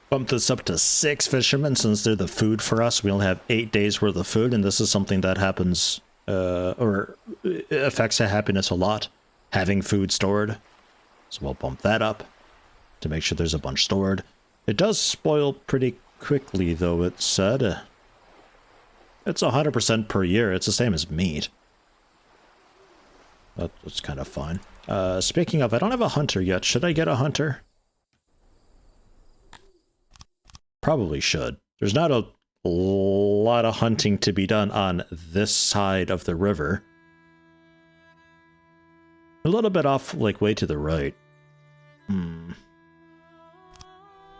Bump this up to 6 fishermen since they're the food for us. We only have 8 days worth of food, and this is something that happens, or affects our happiness a lot. Having food stored. So we'll bump that up to make sure there's a bunch stored. It does spoil pretty quickly, though, it said. It's 100% per year. It's the same as meat. That's kind of fine. Speaking of, I don't have a hunter yet. Should I get a hunter? Probably should. There's not a lot of hunting to be done on this side of the river. A little bit off, like, way to the right. I'm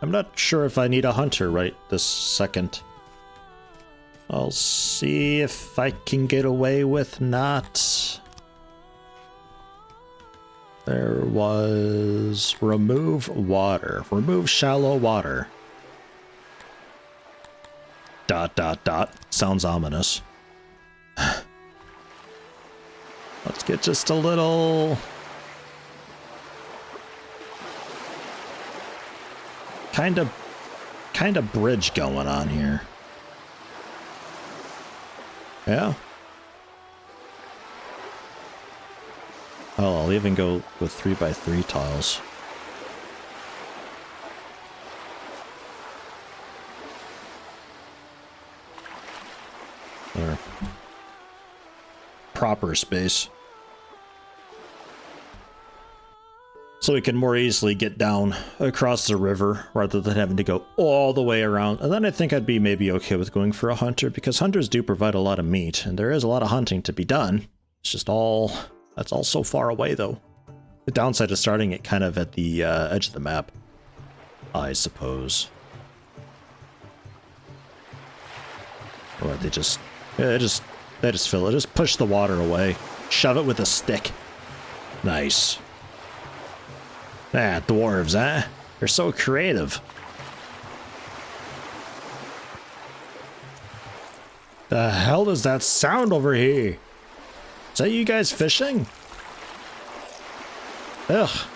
not sure if I need a hunter right this second. I'll see if I can get away with not. There was remove water. Remove shallow water. ... Sounds ominous. Let's get just a little... kind of bridge going on here. Yeah. Oh, I'll even go with 3x3 tiles. There. Proper space. So we can more easily get down across the river rather than having to go all the way around. And then I think I'd be maybe okay with going for a hunter, because hunters do provide a lot of meat and there is a lot of hunting to be done. It's just all, that's all so far away though. The downside is starting it kind of at the edge of the map, I suppose. Or they just fill it. Just push the water away. Shove it with a stick. Nice. Ah, dwarves, eh? They're so creative. The hell does that sound over here? Is that you guys fishing? Ugh.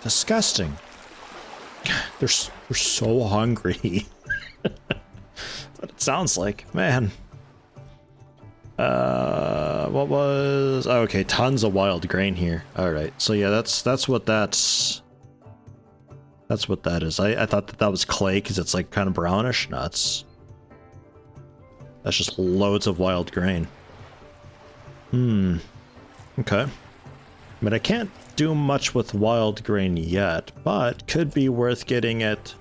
Disgusting. They're so hungry. What it sounds like, man. What was... oh, okay, tons of wild grain here. Alright, so yeah, that's what that's what that is. I thought that was clay because it's like kind of brownish. No, that's just loads of wild grain. Okay. I mean, I can't do much with wild grain yet, but could be worth getting it.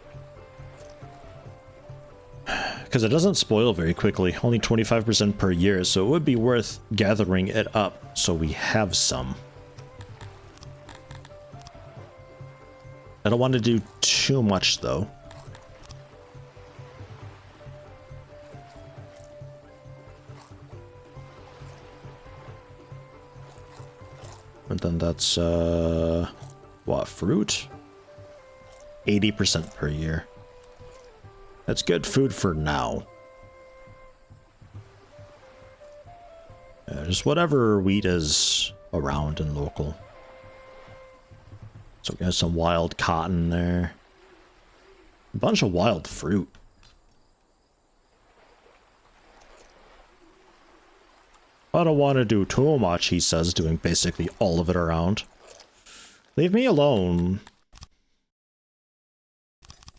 Because it doesn't spoil very quickly, only 25% per year, so it would be worth gathering it up so we have some. I don't want to do too much though. And then that's, what, fruit? 80% per year. That's good food for now. Just whatever wheat is around and local. So we got some wild cotton there. A bunch of wild fruit. I don't want to do too much, he says, doing basically all of it around. Leave me alone.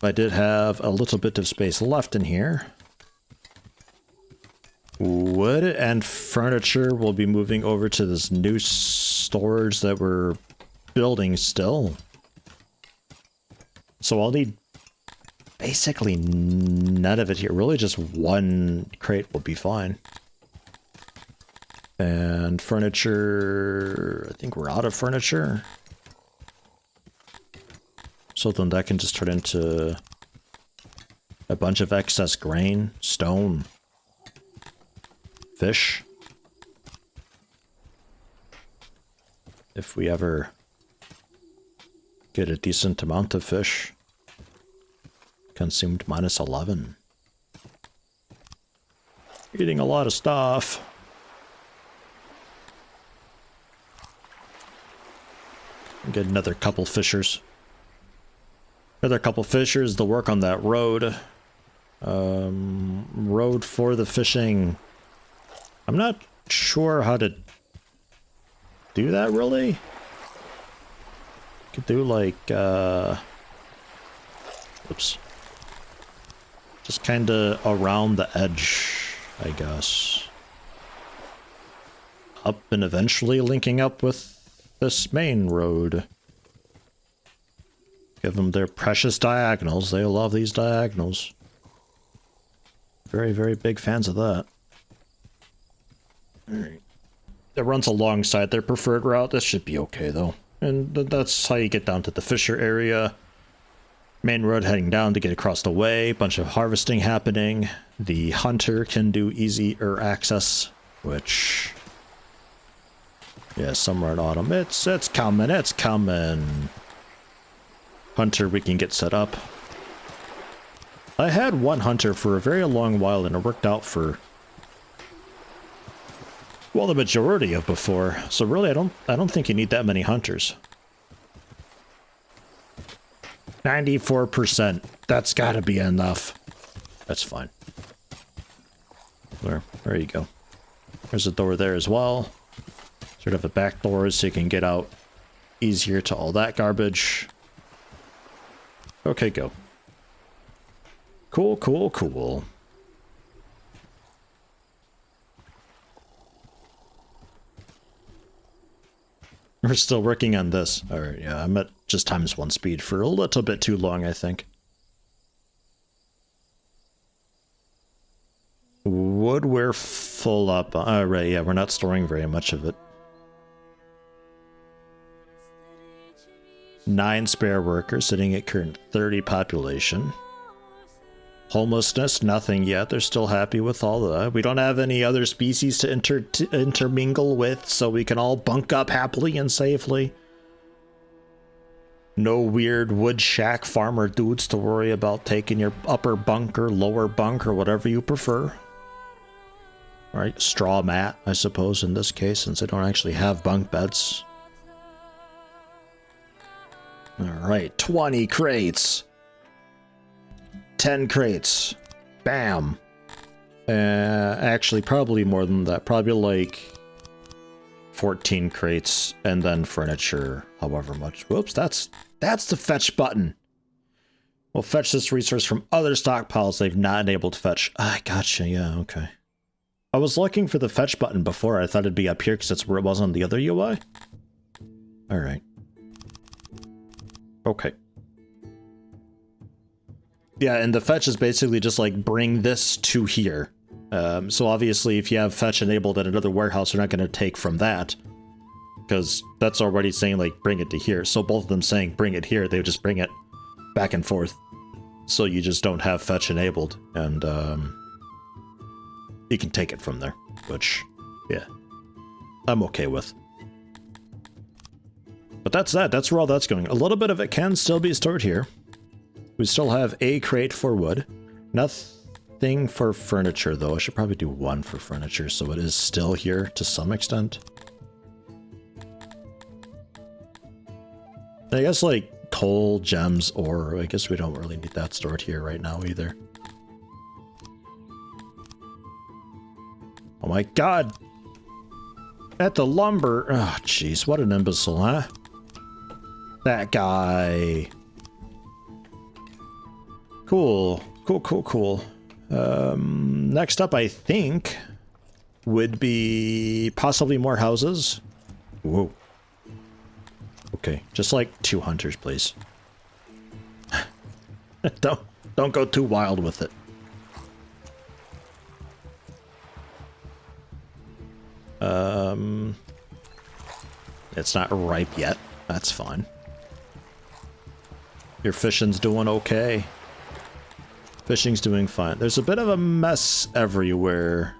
I did have a little bit of space left in here. Wood and furniture will be moving over to this new storage that we're building still. So I'll need basically none of it here. Really just one crate will be fine. And furniture, I think we're out of furniture. So then that can just turn into a bunch of excess grain, stone, fish. If we ever get a decent amount of fish. Consumed -11. Eating a lot of stuff. Get another couple fishers. Another couple fishers to work on that road. Road for the fishing. I'm not sure how to do that, really. Could do like, oops. Just kind of around the edge, I guess. Up and eventually linking up with this main road. Give them their precious diagonals. They love these diagonals. Very, very big fans of that. Alright. It runs alongside their preferred route. This should be okay, though. And that's how you get down to the Fisher area. Main road heading down to get across the way. Bunch of harvesting happening. The hunter can do easier access, which... yeah, summer and autumn. It's coming, it's coming. Hunter, we can get set up. I had one hunter for a very long while, and it worked out for... well, the majority of before. So really, I don't think you need that many hunters. 94%. That's gotta be enough. That's fine. There you go. There's a door there as well. Sort of a back door so you can get out easier to all that garbage. Okay, go. Cool, cool, cool. We're still working on this. Alright, yeah, I'm at just ×1 speed for a little bit too long, I think. Wood, we're full up. Alright, yeah, we're not storing very much of it. 9 spare workers, sitting at current 30 population. Homelessness, nothing yet. They're still happy with all that. We don't have any other species to intermingle with, so we can all bunk up happily and safely. No weird wood shack farmer dudes to worry about taking your upper bunk or lower bunk or whatever you prefer. Alright, straw mat, I suppose, in this case, since they don't actually have bunk beds. Alright, 20 crates. 10 crates. Bam. Actually, probably more than that. Probably like 14 crates and then furniture, however much. Whoops, that's the fetch button. We'll fetch this resource from other stockpiles they've not enabled to fetch. Ah, gotcha, yeah, okay. I was looking for the fetch button before. I thought it'd be up here because that's where it was on the other UI. Alright. Okay. Yeah, and the fetch is basically just like bring this to here. So obviously if you have fetch enabled at another warehouse, you're not going to take from that. Because that's already saying like bring it to here. So both of them saying bring it here, they would just bring it back and forth. So you just don't have fetch enabled. And you can take it from there. Which, yeah, I'm okay with. But that's that. That's where all that's going. A little bit of it can still be stored here. We still have a crate for wood. Nothing for furniture, though. I should probably do 1 for furniture, so it is still here to some extent. I guess, like, coal, gems, ore. I guess we don't really need that stored here right now, either. Oh my god! At the lumber! Oh, jeez, what an imbecile, huh? That guy... Cool. Cool. Next up, I think, would be possibly more houses. Whoa. Okay, just like 2 hunters, please. Don't go too wild with it. It's not ripe yet. That's fine. Your fishing's doing okay. Fishing's doing fine. There's a bit of a mess everywhere.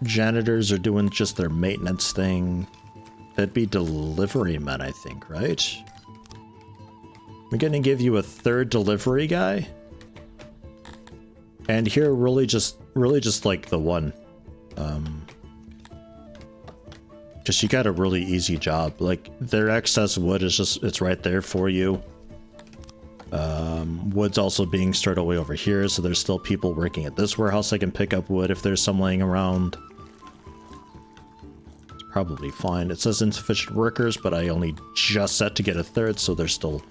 Janitors are doing just their maintenance thing. That'd be delivery men, I think, right? We're gonna give you a 3rd delivery guy. And here, really just like the one. Just you got a really easy job. Like, their excess wood is just, it's right there for you. Wood's also being stored away over here, so there's still people working at this warehouse that can pick up wood if there's some laying around. It's probably fine. It says insufficient workers, but I only just set to get a third, so they're still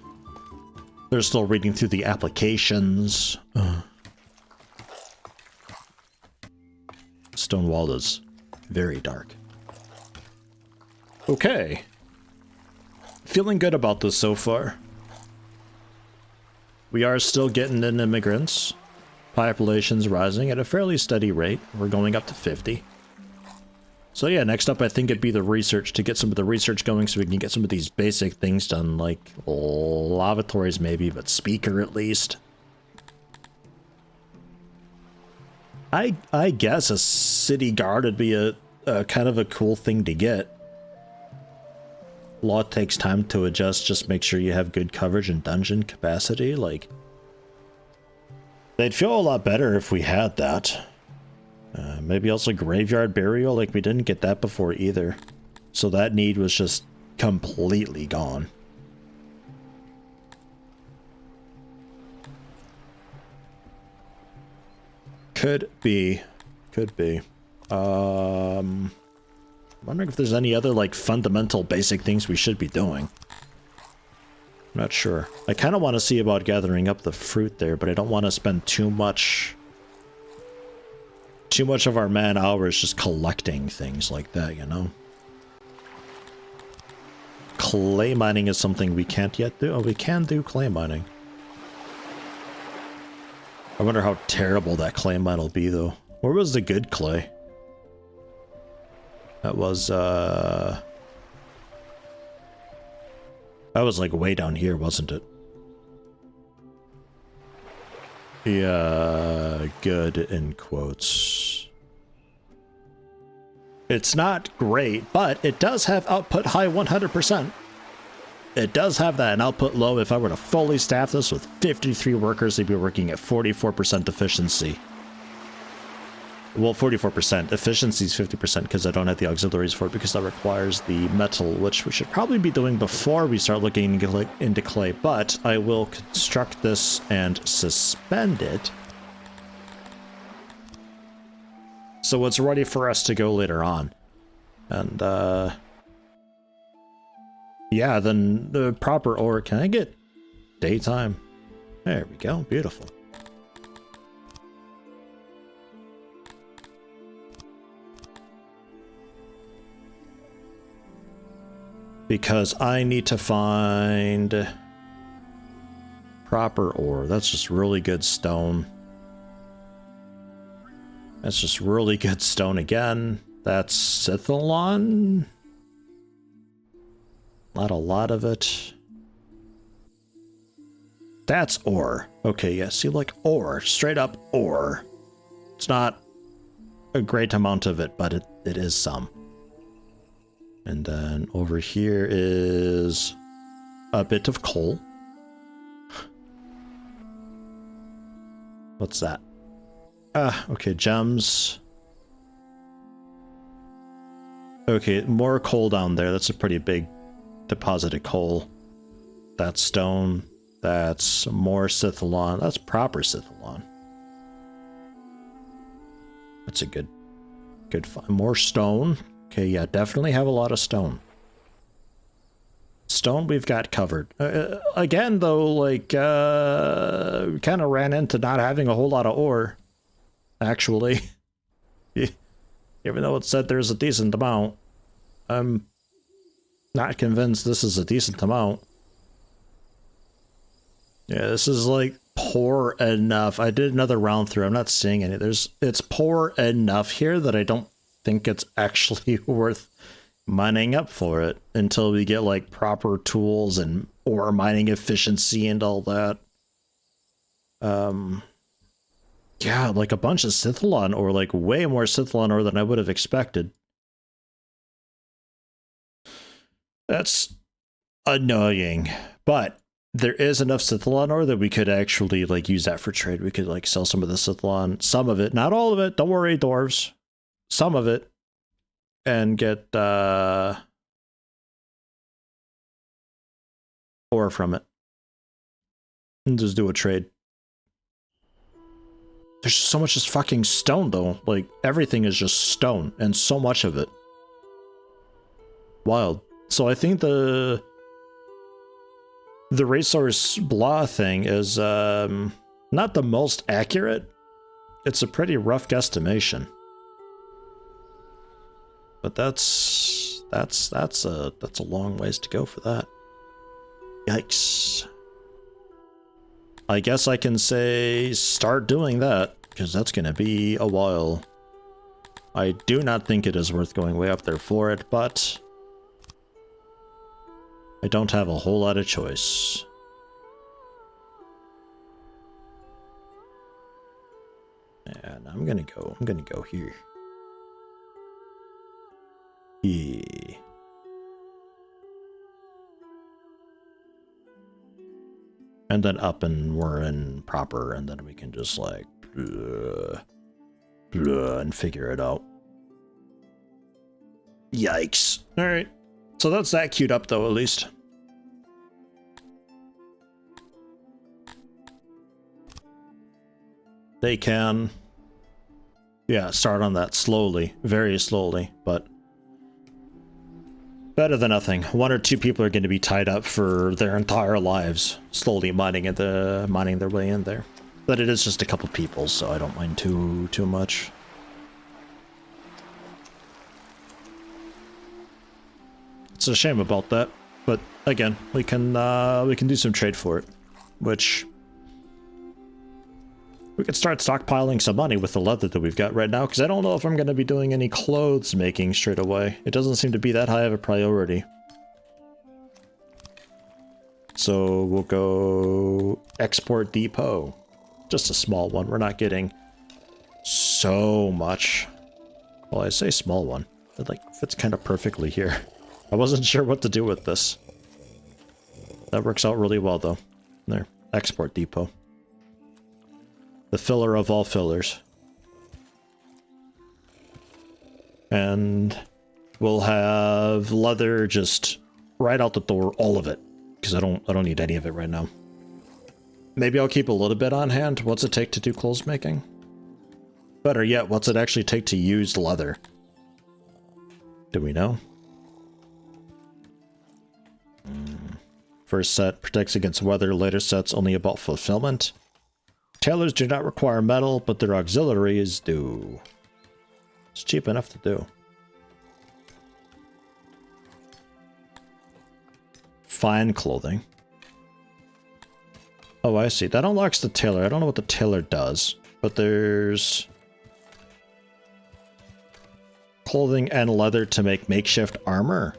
reading through the applications. Stone wall is very dark. Okay. Feeling good about this so far. We are still getting in immigrants. Population's rising at a fairly steady rate. We're going up to 50. So yeah, next up I think it'd be the research, to get some of the research going so we can get some of these basic things done, like lavatories maybe, but speaker at least. I guess a city guard would be a kind of a cool thing to get. Law takes time to adjust, just make sure you have good coverage and dungeon capacity. Like, they'd feel a lot better if we had that. Maybe also graveyard burial, like we didn't get that before either. So that need was just completely gone. Could be. Could be. Wondering if there's any other, like, fundamental basic things we should be doing. I'm not sure. I kind of want to see about gathering up the fruit there, but I don't want to spend too much of our man hours just collecting things like that, you know? Clay mining is something we can't yet do. Oh, we can do clay mining. I wonder how terrible that clay mine will be, though. Where was the good clay? That was like way down here, wasn't it? Yeah, good in quotes. It's not great, but it does have output high 100%. It does have that, and output low. If I were to fully staff this with 53 workers, they'd be working at 44% efficiency. Well, 44%. Efficiency is 50% because I don't have the auxiliaries for it, because that requires the metal, which we should probably be doing before we start looking into clay. But I will construct this and suspend it, so it's ready for us to go later on. And, yeah, then the proper ore. Can I get daytime? There we go. Beautiful. Because I need to find proper ore. That's just really good stone. That's just really good stone again. That's Scythalon. Not a lot of it. That's ore. Okay, yeah, see, like ore. Straight up ore. It's not a great amount of it, but it is some. And then over here is a bit of coal. What's that? Ah, okay, gems. Okay, more coal down there. That's a pretty big deposit of coal. That's stone. That's more Scythalon. That's proper Scythalon. That's a good find. More stone. Okay, yeah, definitely have a lot of stone. Stone we've got covered. Again, though, like, we kind of ran into not having a whole lot of ore, actually. Even though it said there's a decent amount. I'm not convinced this is a decent amount. Yeah, this is, like, poor enough. I did another round through. I'm not seeing any. It's poor enough here that I don't think it's actually worth mining up for it until we get like proper tools and ore mining efficiency and all that. Yeah, like a bunch of Scythalon ore, like way more Scythalon ore than I would have expected. That's annoying, but there is enough Scythalon ore that we could actually like use that for trade. We could like sell some of the Scythalon, some of it, not all of it. Don't worry, dwarves. Some of it. and get ore from it. And just do a trade. There's so much just fucking stone though. Like everything is just stone and so much of it. Wild. So I think the resource blah thing is not the most accurate. It's a pretty rough guesstimation. But that's a long ways to go for that. Yikes. I guess I can say start doing that, because that's gonna be a while. I do not think it is worth going way up there for it, but I don't have a whole lot of choice. And I'm gonna go here. Yeah. And then up and we're in proper, and then we can just like and figure it out. Yikes. Alright. So that's that queued up though, at least. They can, yeah, start on that slowly, very slowly, but better than nothing. One or two people are going to be tied up for their entire lives, slowly mining their way in there. But it is just a couple people, so I don't mind too much. It's a shame about that, but again, we can do some trade for it, which we could start stockpiling some money with the leather that we've got right now, because I don't know if I'm going to be doing any clothes making straight away. It doesn't seem to be that high of a priority. So we'll go export depot. Just a small one. We're not getting so much. Well, I say small one. It like fits kind of perfectly here. I wasn't sure what to do with this. That works out really well though. There, export depot. The filler of all fillers. And we'll have leather just right out the door, all of it, because I don't need any of it right now. Maybe I'll keep a little bit on hand. What's it take to do clothes making? Better yet, what's it actually take to use leather? Do we know? First set protects against weather, later sets only about fulfillment. Tailors do not require metal, but their auxiliaries do. It's cheap enough to do. Fine clothing. Oh, I see. That unlocks the tailor. I don't know what the tailor does, but there's clothing and leather to make makeshift armor.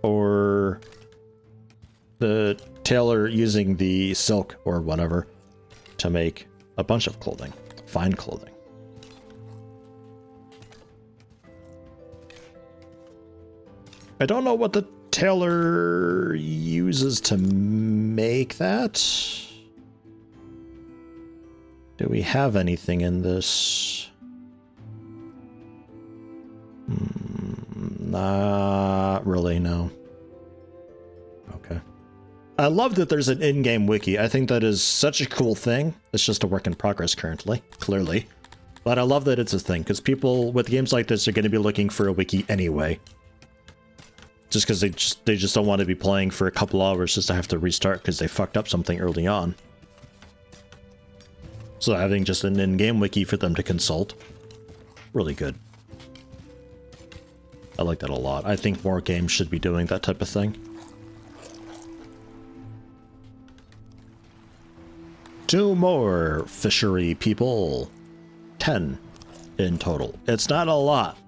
Or the tailor using the silk or whatever to make a bunch of clothing. Fine clothing. I don't know what the tailor uses to make that. Do we have anything in this? Not really, no. Okay. I love that there's an in-game wiki. I think that is such a cool thing. It's just a work in progress currently, clearly. But I love that it's a thing, because people with games like this are going to be looking for a wiki anyway. Just because they just don't want to be playing for a couple hours just to have to restart because they fucked up something early on. So having just an in-game wiki for them to consult, really good. I like that a lot. I think more games should be doing that type of thing. 2 more fishery people. 10 in total. It's not a lot.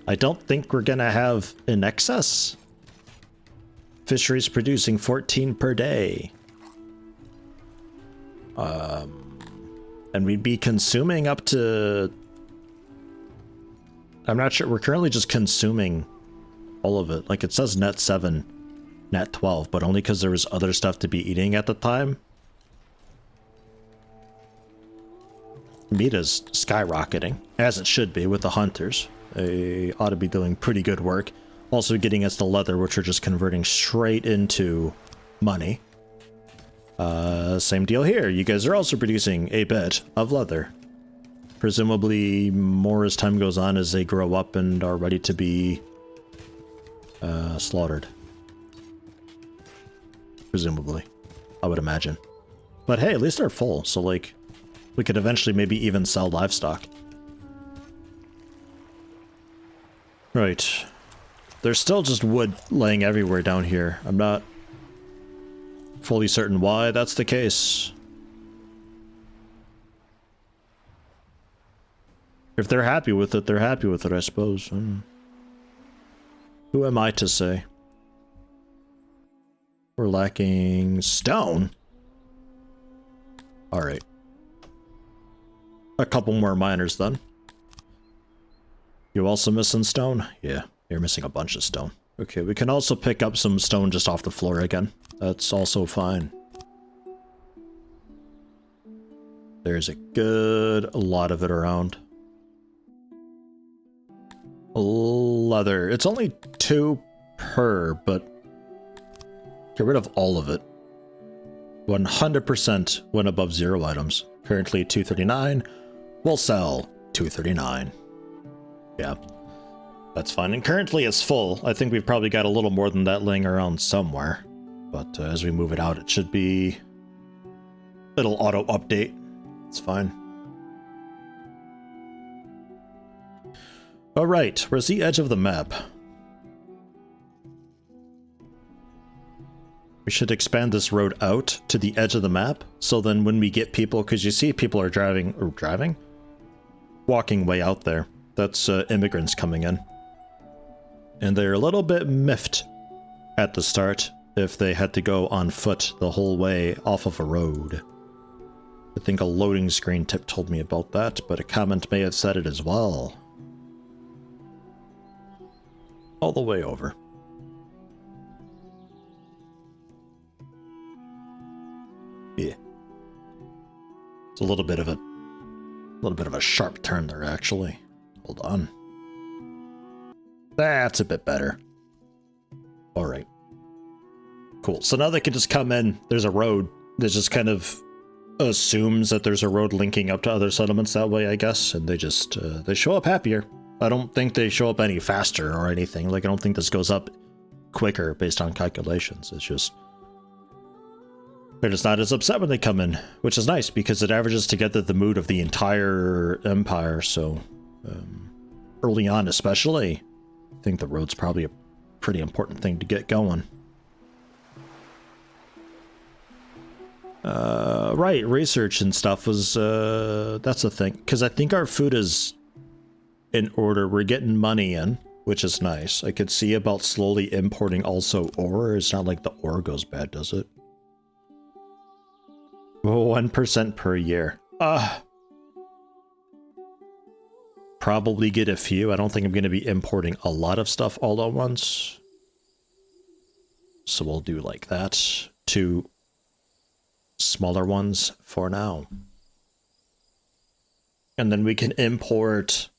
I don't think we're gonna have in excess. Fisheries producing 14 per day. And we'd be consuming up to... I'm not sure. We're currently just consuming all of it. Like it says net 7, net 12, but only because there was other stuff to be eating at the time. Meat is skyrocketing, as it should be with the hunters. they ought to be doing pretty good work. Also getting us the leather, which are just converting straight into money. Same deal here. You guys are also producing a bit of leather. Presumably more as time goes on as they grow up and are ready to be slaughtered. Presumably. I would imagine. But hey, at least they're full, so like, we could eventually maybe even sell livestock. Right. There's still just wood laying everywhere down here. I'm not fully certain why that's the case. If they're happy with it, they're happy with it, I suppose. Who am I to say? We're lacking stone. Alright. A couple more miners then. You also missing stone? Yeah, you're missing a bunch of stone. Okay, we can also pick up some stone just off the floor again. That's also fine. There's a good lot of it around. Leather. It's only 2 per, but get rid of all of it. 100% when above 0 items. Currently 239. We'll sell 239. Yeah, that's fine. And currently it's full. I think we've probably got a little more than that laying around somewhere. But as we move it out, it should be... It'll auto-update. It's fine. Alright, where's the edge of the map? We should expand this road out to the edge of the map, so then when we get people, because you see people are driving? Walking way out there. That's immigrants coming in. And they're a little bit miffed at the start if they had to go on foot the whole way off of a road. I think a loading screen tip told me about that, but a comment may have said it as well. All the way over. Yeah. It's a little bit of a sharp turn there, actually. Hold on. That's a bit better. All right. Cool. So now they can just come in. There's a road that just kind of assumes that there's a road linking up to other settlements that way, I guess. And they just, they show up happier. I don't think they show up any faster or anything. Like, I don't think this goes up quicker based on calculations. It's just... They're just not as upset when they come in, which is nice because it averages together the mood of the entire empire. So early on especially, I think the road's probably a pretty important thing to get going. Right, research and stuff was, that's the thing. Because I think our food is in order. We're getting money in, which is nice. I could see about slowly importing also ore. It's not like the ore goes bad, does it? 1% per year. Probably get a few. I don't think I'm going to be importing a lot of stuff all at once. So we'll do like that. 2 smaller ones for now. And then we can import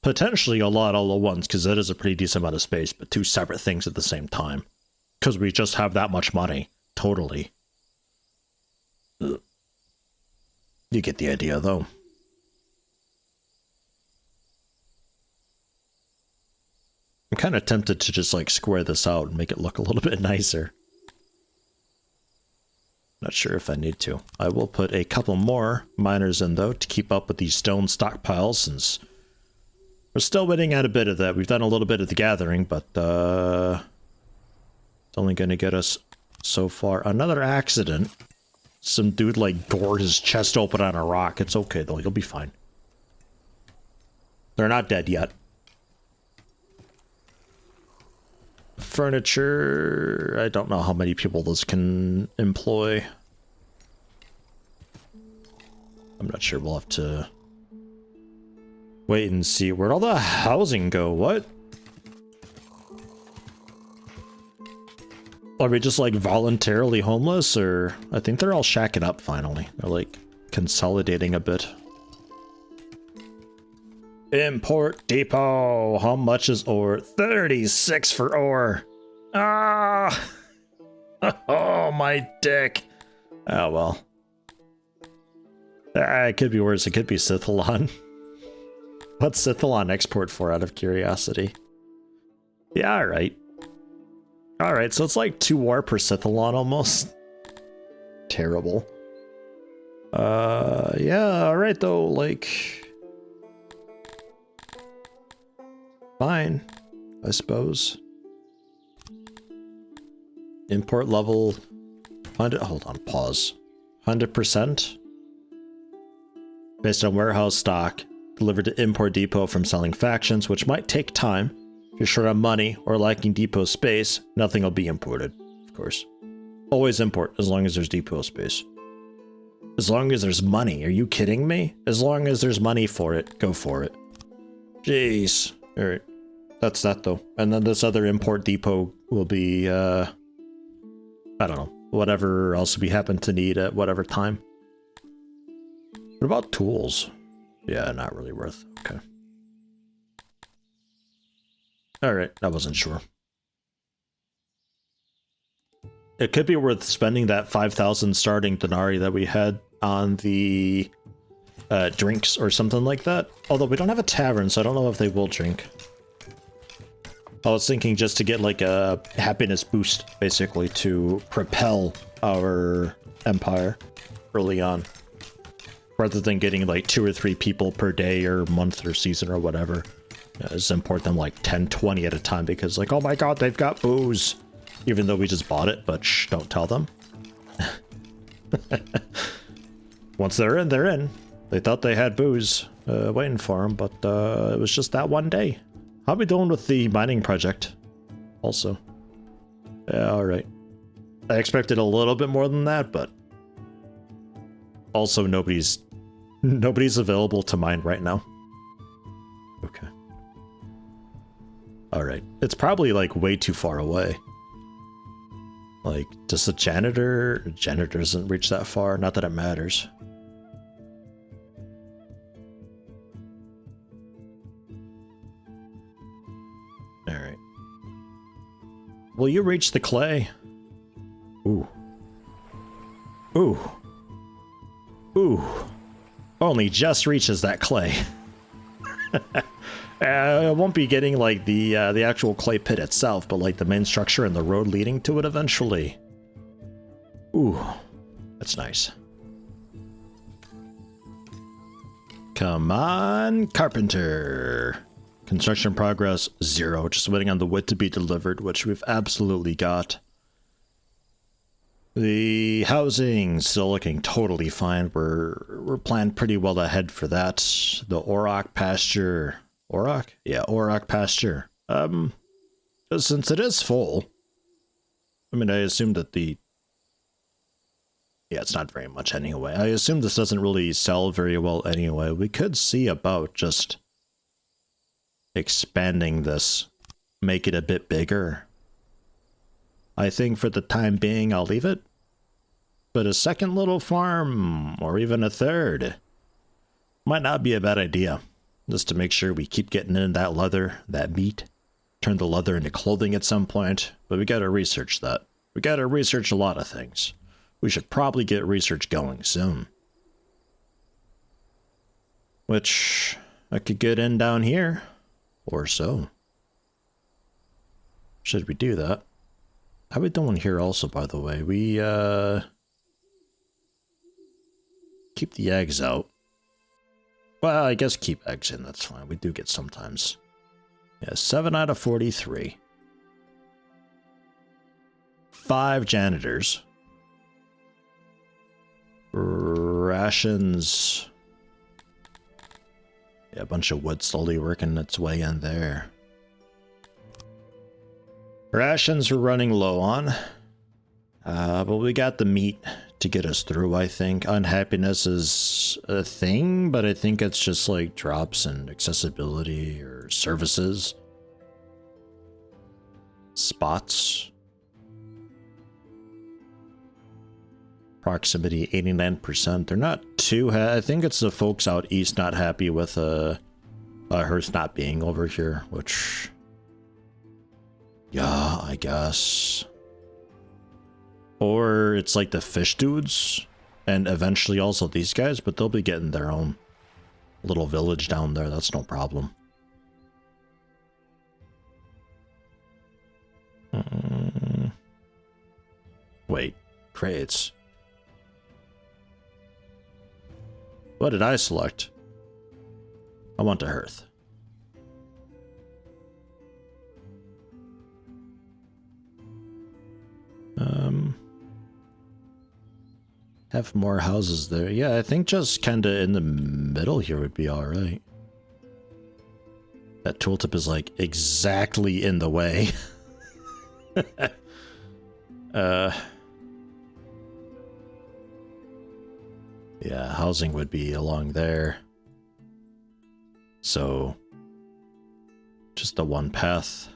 potentially a lot all at once, because that is a pretty decent amount of space, but 2 separate things at the same time. Because we just have that much money. Totally. Ugh. You get the idea, though. I'm kind of tempted to just, like, square this out and make it look a little bit nicer. Not sure if I need to. I will put a couple more miners in, though, to keep up with these stone stockpiles, since we're still waiting out a bit of that. We've done a little bit of the gathering, but it's only going to get us so far. Another accident. Some dude, like, gored his chest open on a rock. It's okay, though. You'll be fine. They're not dead yet. Furniture... I don't know how many people this can employ. I'm not sure. We'll have to wait and see. Where'd all the housing go? What? Are we just, like, voluntarily homeless, or... I think they're all shacking up, finally. They're, like, consolidating a bit. Import depot. How much is ore? 36 for ore. Ah! Oh, my dick. Oh, well. It could be worse. It could be Scythalon. What's Scythalon export for, out of curiosity? Yeah, alright. Alright, so it's like 2 ore per Scythalon almost. Terrible. Yeah, alright though, like... Fine, I suppose. Import level... 100... Hold on, pause. 100%? Based on warehouse stock, delivered to import depot from selling factions, which might take time. If you're short on money or lacking depot space, nothing will be imported, of course. Always import, as long as there's depot space. As long as there's money, are you kidding me? As long as there's money for it, go for it. Jeez. Alright. That's that though. And then this other import depot will be, I don't know, whatever else we happen to need at whatever time. What about tools? Yeah, not really worth. Okay. Alright, I wasn't sure. It could be worth spending that 5,000 starting denarii that we had on the drinks or something like that. Although we don't have a tavern, so I don't know if they will drink. I was thinking just to get like a happiness boost, basically, to propel our empire early on. Rather than getting like 2 or 3 people per day or month or season or whatever. Just import them like 10, 20 at a time because like, oh my god, they've got booze. Even though we just bought it, but shh, don't tell them. Once they're in, they're in. They thought they had booze waiting for them, but it was just that one day. How are we doing with the mining project? Also. Yeah, alright. I expected a little bit more than that, but... Also, nobody's available to mine right now. Okay. Alright. It's probably, like, way too far away. Like, does the janitor... Janitor doesn't reach that far. Not that it matters. Alright. Will you reach the clay? Ooh. Ooh. Ooh. Only just reaches that clay. I won't be getting like the actual clay pit itself, but like the main structure and the road leading to it eventually. Ooh, that's nice. Come on, carpenter. Construction progress 0. Just waiting on the wood to be delivered, which we've absolutely got. The housing still looking totally fine. We're planned pretty well ahead for that. The Auroch pasture. Auroch? Yeah, Auroch pasture. Since it is full, I mean, I assume that the... Yeah, it's not very much anyway. I assume this doesn't really sell very well anyway. We could see about just expanding this, make it a bit bigger. I think for the time being, I'll leave it. But a second little farm, or even a third, might not be a bad idea. Just to make sure we keep getting in that leather, that meat. Turn the leather into clothing at some point. But we gotta research that. We gotta research a lot of things. We should probably get research going soon. Which I could get in down here. Or so. Should we do that? How are we doing here also, by the way? We, keep the eggs out. Well, I guess keep eggs in, that's fine. We do get sometimes. Yeah, 7 out of 43. 5 janitors. Rations. Yeah, a bunch of wood slowly working its way in there. Rations we're running low on. But we got the meat to get us through, I think. Unhappiness is a thing, but I think it's just like drops in accessibility or services. Spots. Proximity 89%. They're not too I think it's the folks out east not happy with Hearth not being over here, which... yeah, I guess. Or it's like the fish dudes, and eventually also these guys, but they'll be getting their own little village down there, that's no problem. Wait, crates. What did I select? I want a hearth. Have more houses there. Yeah, I think just kinda in the middle here would be alright. That tooltip is like exactly in the way. Yeah, housing would be along there. So, just the one path.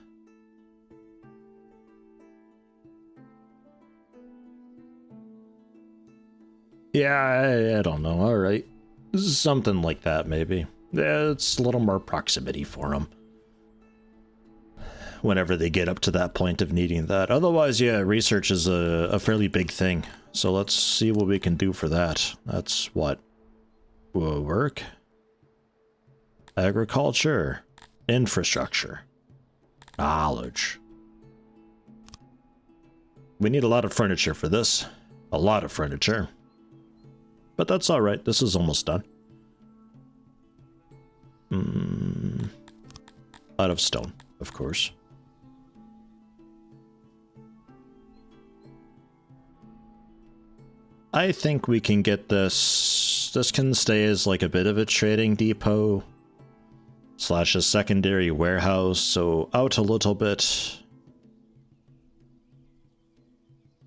Yeah, I don't know. All right. Something like that, maybe. Yeah, it's a little more proximity for them. Whenever they get up to that point of needing that. Otherwise, yeah, research is a fairly big thing. So let's see what we can do for that. That's what? Work? Agriculture. Infrastructure. Knowledge. We need a lot of furniture for this. A lot of furniture. But that's alright, this is almost done. Out of stone, of course. I think we can get this. This can stay as like a bit of a trading depot / a secondary warehouse, so out a little bit.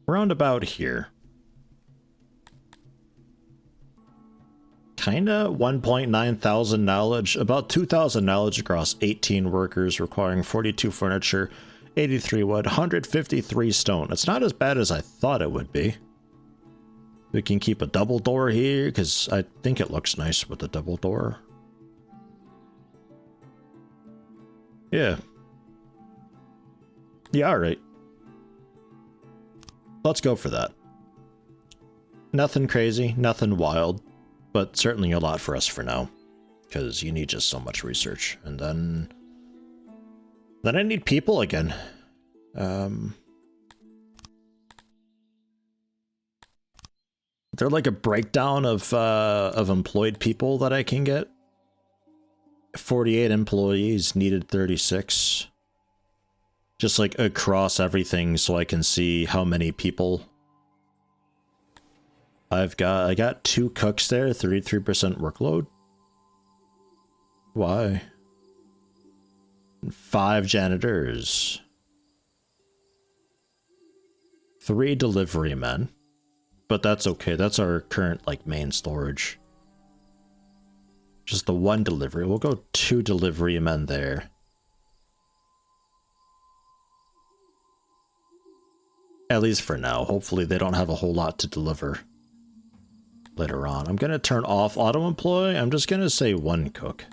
Round about here. Kinda 1.9 thousand knowledge, about 2,000 knowledge across 18 workers, requiring 42 furniture, 83 wood, 153 stone. It's not as bad as I thought it would be. We can keep a double door here, because I think it looks nice with a double door. Yeah. Yeah, alright. Let's go for that. Nothing crazy, nothing wild. But certainly a lot for us for now, because you need just so much research. And then I need people again. They're like a breakdown of employed people that I can get. 48 employees, needed 36. Just like across everything, so I can see how many people. I got 2 cooks there, 33% workload. Why? 5 janitors. 3 delivery men. But that's okay, that's our current like main storage. Just the 1 delivery. We'll go 2 delivery men there. At least for now. Hopefully they don't have a whole lot to deliver later on. I'm gonna turn off auto employ. I'm just gonna say 1 cook.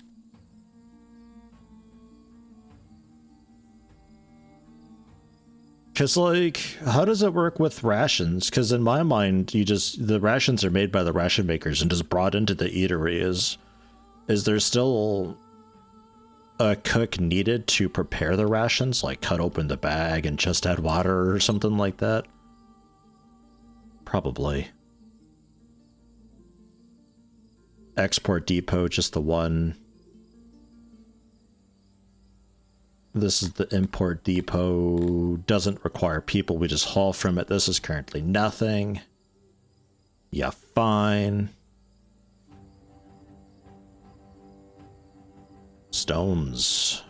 Cause like, how does it work with rations? Cause in my mind, the rations are made by the ration makers and just brought into the eatery. Is there still a cook needed to prepare the rations? Like cut open the bag and just add water or something like that? Probably. Export depot, just the 1. This is the import depot. Doesn't require people, we just haul from it. This is currently nothing. Yeah, fine. Stones.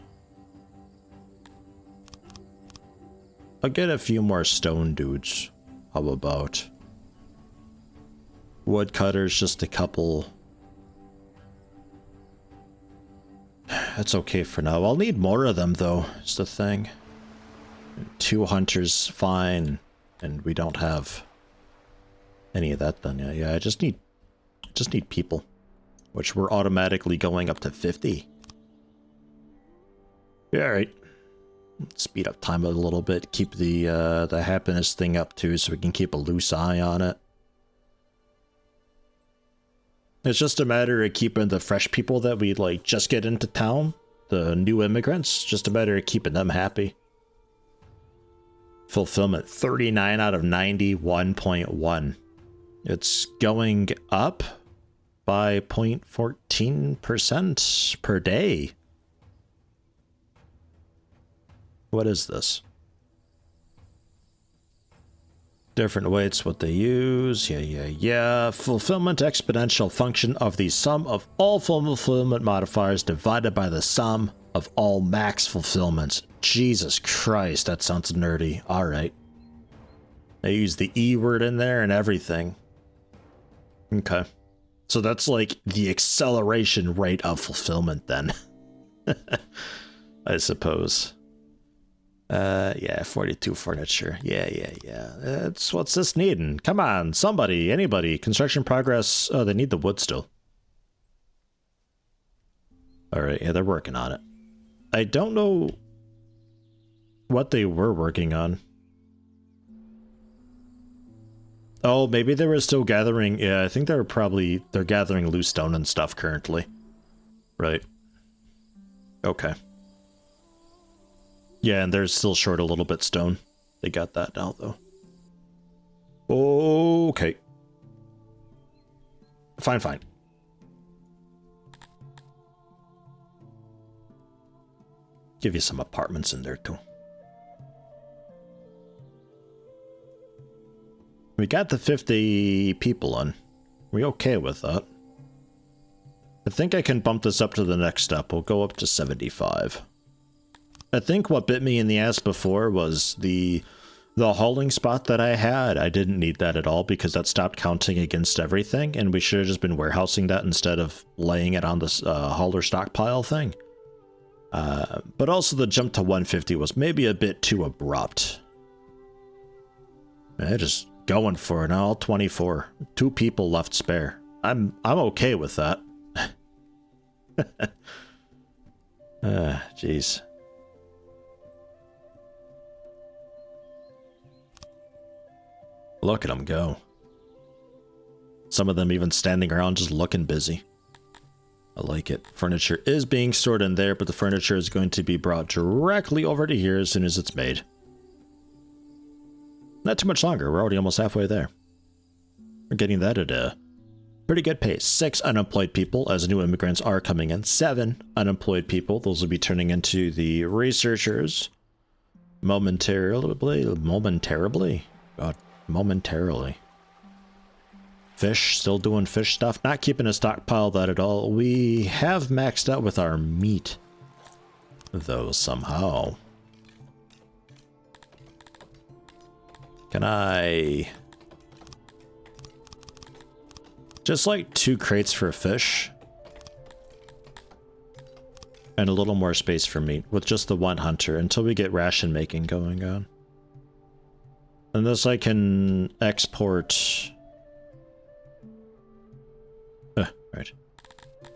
I'll get a few more stone dudes. How about? Woodcutters, just a couple. That's okay for now. I'll need more of them though, is the thing. 2 hunters, fine. And we don't have any of that done yet. Yeah, I just need people. Which we're automatically going up to 50. Yeah, all right. Speed up time a little bit. Keep the happiness thing up too, so we can keep a loose eye on it. It's just a matter of keeping the fresh people that we like just get into town, the new immigrants, just a matter of keeping them happy. Fulfillment 39 out of 91.1. It's going up by 0.14% per day. What is this? Different weights, what they use. Yeah. Fulfillment exponential function of the sum of all fulfillment modifiers divided by the sum of all max fulfillments. Jesus Christ, that sounds nerdy. All right. They use the E word in there and everything. Okay. So that's like the acceleration rate of fulfillment then. I suppose. Yeah, 42 furniture. Yeah. What's this needing? Come on, somebody, anybody. Construction progress. Oh, they need the wood still. All right, yeah, they're working on it. I don't know what they were working on. Oh, maybe they were still gathering. Yeah, I think they're gathering loose stone and stuff currently. Right. Okay. Yeah, and they're still short a little bit stone. They got that now, though. Okay. Fine. Give you some apartments in there, too. We got the 50 people on. We okay with that? I think I can bump this up to the next step. We'll go up to 75. I think what bit me in the ass before was the hauling spot that I had. I didn't need that at all because that stopped counting against everything, and we should have just been warehousing that instead of laying it on this hauler stockpile thing. But also the jump to 150 was maybe a bit too abrupt. Just going for it now, all 24. 2 people left spare. I'm okay with that. Jeez. Look at them go. Some of them even standing around just looking busy. I like it. Furniture is being stored in there, but the furniture is going to be brought directly over to here as soon as it's made. Not too much longer. We're already almost halfway there. We're getting that at a pretty good pace. 6 unemployed people as new immigrants are coming in. 7 unemployed people. Those will be turning into the researchers momentarily. God. Momentarily. Fish, still doing fish stuff. Not keeping a stockpile of that at all. We have maxed out with our meat, though, somehow. Can I... just like 2 crates for fish. And a little more space for meat with just the 1 hunter until we get ration making going on. Unless I can export... right.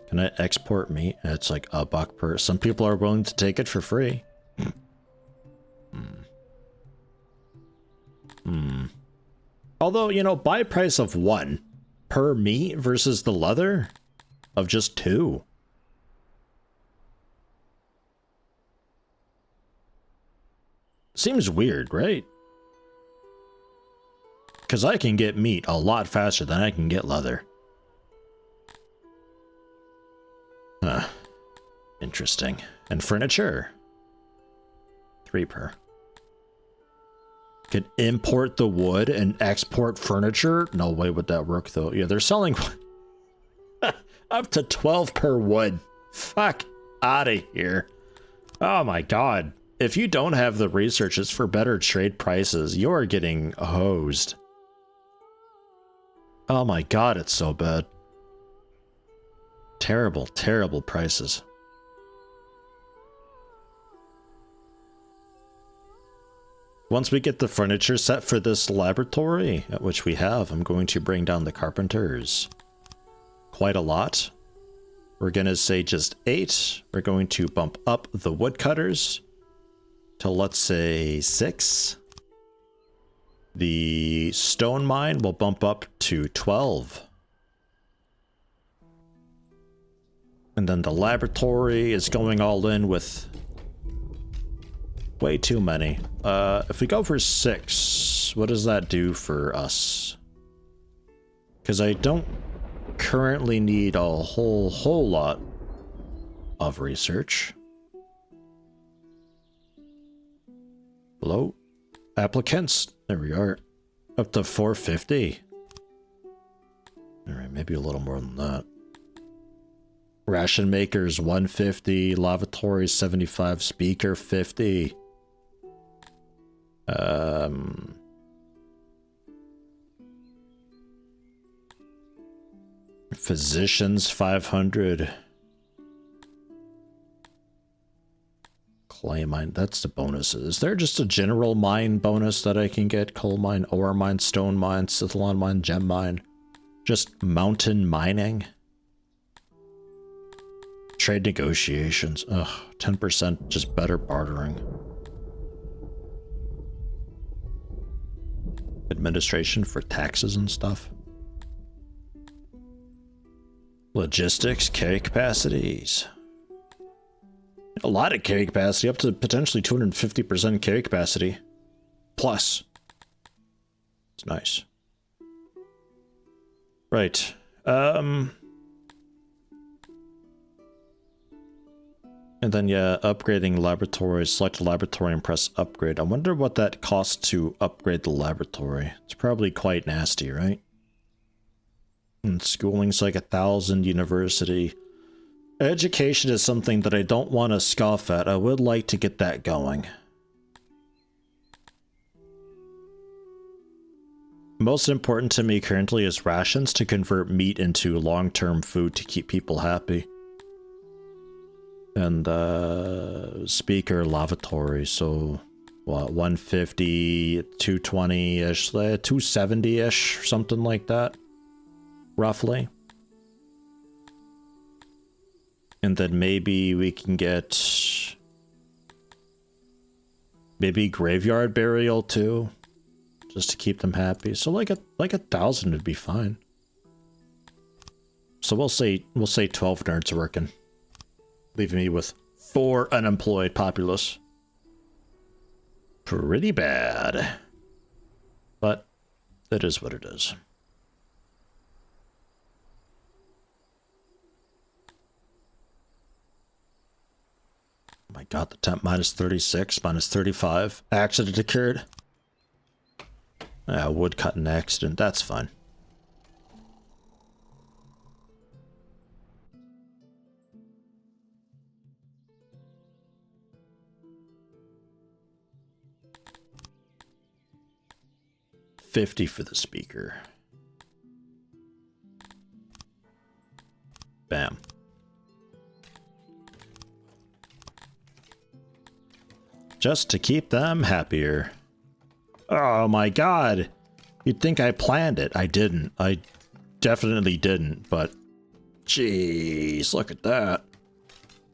Can I export meat? It's like $1 per... Some people are willing to take it for free. Although, you know, buy price of 1 per meat versus the leather of just 2. Seems weird, right? Because I can get meat a lot faster than I can get leather. Huh. Interesting. And furniture? 3 per. Can import the wood and export furniture? No way would that work, though. Yeah, they're selling up to 12 per wood. Fuck out of here. Oh my god. If you don't have the researches for better trade prices, you're getting hosed. Oh my god, it's so bad. Terrible, terrible prices. Once we get the furniture set for this laboratory, which we have, I'm going to bring down the carpenters quite a lot. We're gonna say just 8. We're going to bump up the woodcutters to, let's say, 6. The stone mine will bump up to 12. And then the laboratory is going all in with way too many. If we go for 6, what does that do for us? Because I don't currently need a whole lot of research. Hello? Applicants? There we are. Up to 450. Alright, maybe a little more than that. Ration makers 150, lavatory 75, speaker 50. Physicians 500. Clay mine, that's the bonuses. Is there just a general mine bonus that I can get? Coal mine, ore mine, stone mine, Scythalon mine, gem mine. Just mountain mining. Trade negotiations. Ugh, 10% just better bartering. Administration for taxes and stuff. Logistics, carry capacities. A lot of carry capacity, up to potentially 250% carry capacity. Plus. It's nice. Right. And then, yeah, upgrading laboratories. Select laboratory and press upgrade. I wonder what that costs to upgrade the laboratory. It's probably quite nasty, right? And schooling's like 1,000, university. Education is something that I don't want to scoff at. I would like to get that going. Most important to me currently is rations to convert meat into long-term food to keep people happy. And speaker lavatory, so what, 150, 220-ish, 270-ish, something like that, roughly. And then maybe we can get maybe graveyard burial too, just to keep them happy. So like 1,000 would be fine. So we'll say 12 nerds working, leaving me with 4 unemployed populace. Pretty bad, but it is what it is. Oh my god, the temp minus 36, minus 35. Accident occurred. Woodcutting accident, that's fine. $50 for the speaker. Bam. Just to keep them happier. Oh my god. You'd think I planned it. I didn't. I definitely didn't, but jeez, look at that.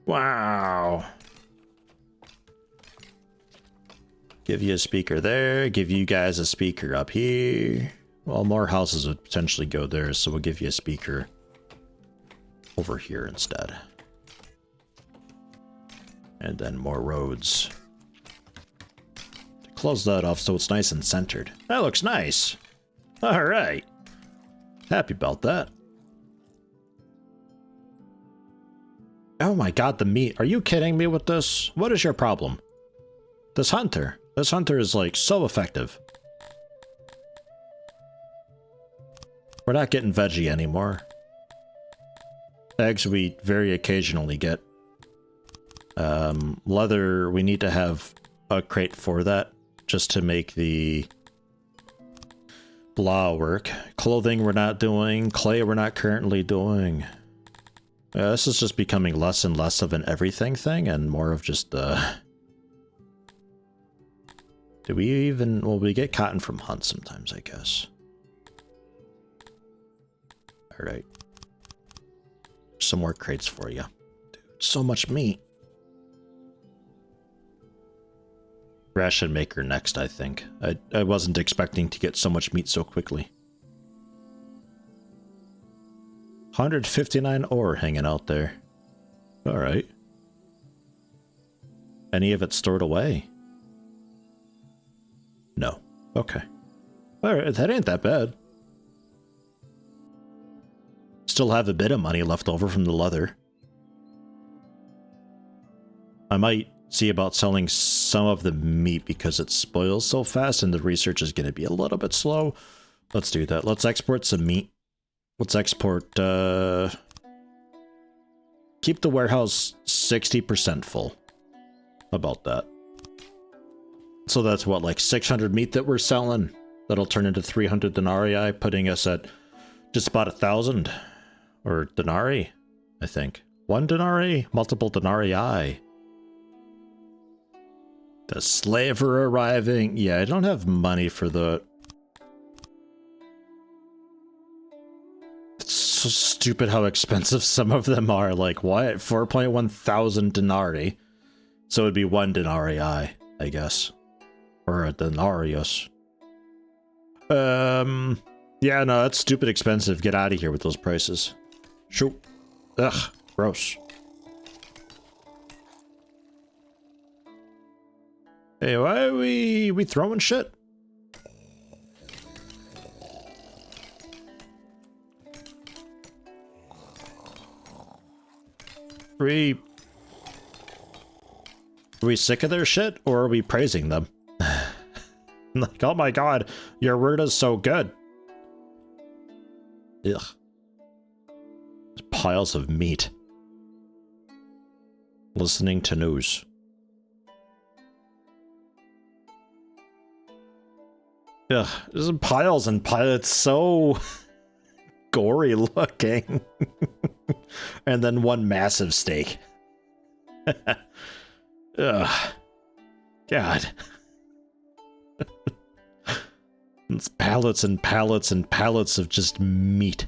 Wow. Give you a speaker there, give you guys a speaker up here. Well, more houses would potentially go there, so we'll give you a speaker over here instead. And then more roads. Close that off so it's nice and centered. That looks nice. All right. Happy about that. Oh my god, the meat. Are you kidding me with this? What is your problem? This hunter. This hunter is like so effective. We're not getting veggie anymore. Eggs we very occasionally get. Leather, we need to have a crate for that, just to make the blah work. Clothing we're not doing. Clay we're not currently doing. This is just becoming less and less of an everything thing and more of just do we even... well, we get cotton from hunts sometimes, I guess. Alright. some more crates for you. Dude, so much meat. Ration maker next, I think. I wasn't expecting to get so much meat so quickly. 159 ore hanging out there. Alright. Any of it stored away? No. Okay. Alright, that ain't that bad. Still have a bit of money left over from the leather. I might see about selling some of the meat because it spoils so fast and the research is going to be a little bit slow. Let's do that. Let's export some meat. Let's export, keep the warehouse 60% full. How about that? So that's what, like 600 meat that we're selling? That'll turn into 300 denarii, putting us at just about 1,000. Or denarii, I think. 1 denarii, multiple denarii. The slaver arriving. Yeah, I don't have money for the... It's so stupid how expensive some of them are. Like, what? 4.1 thousand denarii. So it'd be 1 denarii, I guess. Or a denarius. Yeah, no, that's stupid expensive. Get out of here with those prices. Shoot. Ugh, gross. Hey, why are we throwing shit? Are we sick of their shit, or are we praising them? Like, oh my god, your word is so good. Ugh. Piles of meat. Listening to news. Ugh, there's piles and piles. It's so gory looking. And then one massive steak. Ugh. God. It's pallets and pallets and pallets of just meat.